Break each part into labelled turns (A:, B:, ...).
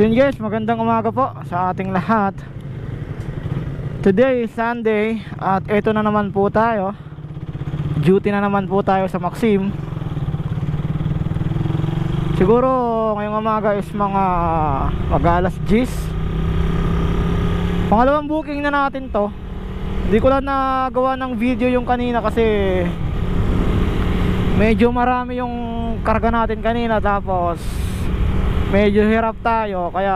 A: So yun guys, magandang umaga po sa ating lahat. Today is Sunday at ito na naman po tayo. Duty na naman po tayo sa Maxim. Siguro ngayong umaga is mga mag-alas 10. Pangalawang booking na natin to. Hindi ko lang nagawa ng video yung kanina kasi medyo marami yung karga natin kanina, tapos medyo hirap tayo, kaya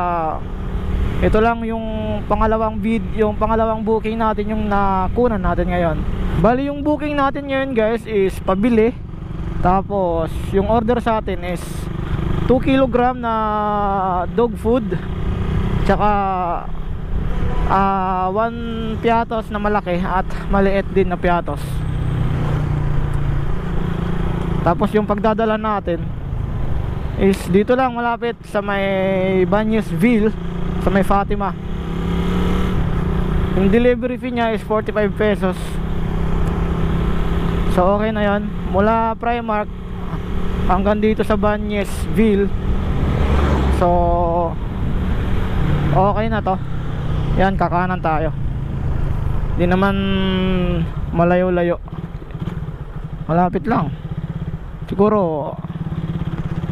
A: ito lang yung pangalawang booking natin, yung nakunan natin ngayon. Bali yung booking natin ngayon guys is pabili, tapos yung order sa atin is 2 kg na dog food, tsaka 1 piatos na malaki at maliit din na piatos. Tapos yung pagdadala natin is dito lang malapit sa may Banyesville, sa may Fatima. Yung delivery fee niya is 45 pesos. So okay na yan. Mula Primark hanggang dito sa Banyesville. So okay na to. Yan, kakanan tayo. Di naman malayo-layo, malapit lang. Siguro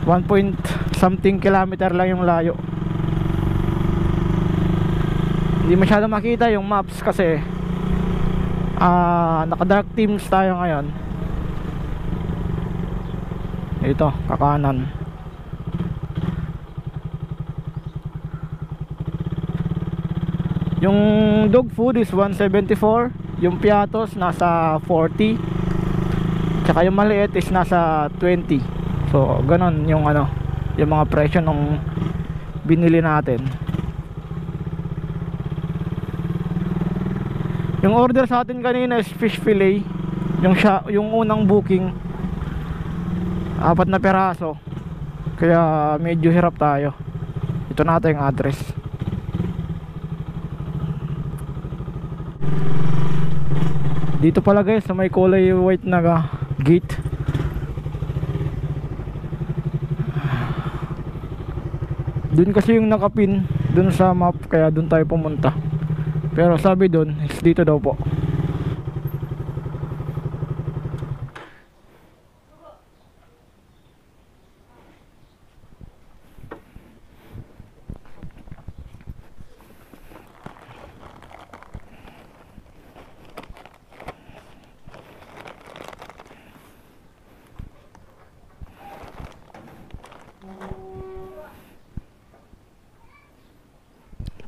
A: 1 point something kilometer lang yung layo. Hindi masyado makita yung maps kasi naka dark teams tayo ngayon. Ito, kakanan. Yung dog food is 174, yung piatos nasa 40, tsaka yung maliit is nasa 20. So ganon yung yung mga presyo nung binili natin. Yung order sa atin kanina is fish fillet, yung unang booking 4 na peraso, kaya medyo hirap tayo. Ito natin yung address. Dito pala guys sa may kulay white na gate. Dun kasi yung nakapin dun sa map, kaya dun tayo pumunta. Pero sabi dun is dito daw po.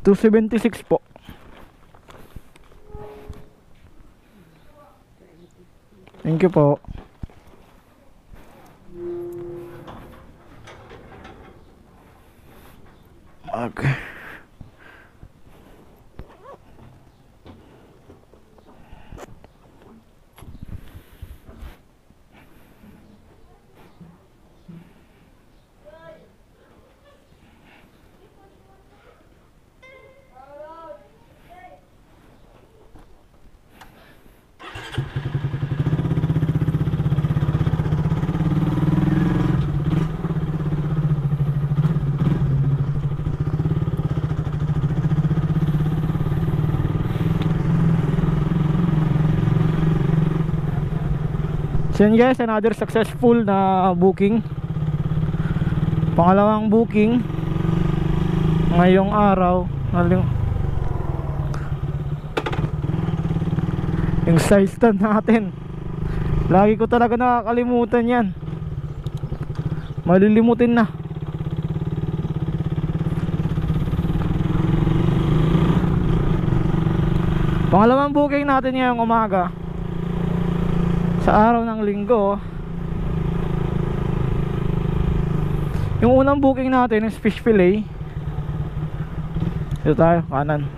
A: $276 po. Thank you po. Okay. So yun guys, another successful na booking. Pangalawang booking ngayong araw. Yung size stand natin, lagi ko talaga nakakalimutan yan. Malilimutin na. Pangalawang booking natin ngayong umaga sa araw ng linggo. Yung unang booking natin is fish fillet. Ito tayo, kanan.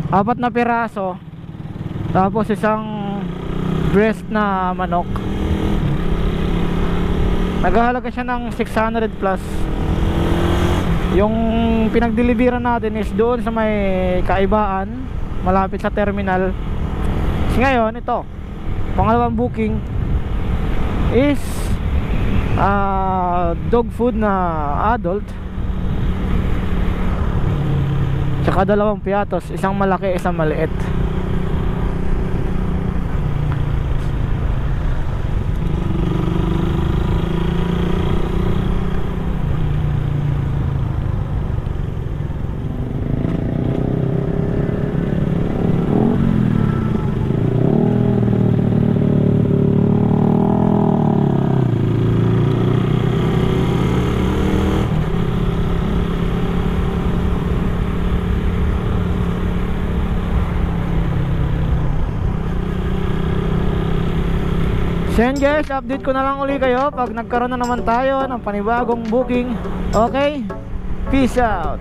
A: 4 na piraso, tapos isang breast na manok. Naghahalaga siya ng 600 plus. Yung pinagdeliveran natin is doon sa may Kaibaan, malapit sa terminal. Ngayon ito, pangalawang booking is dog food na adult, Tsaka dalawang piatos, isang malaki, isang maliit. So yun guys, update ko na lang uli kayo pag nagkaroon na naman tayo ng panibagong booking. Okay? Peace out.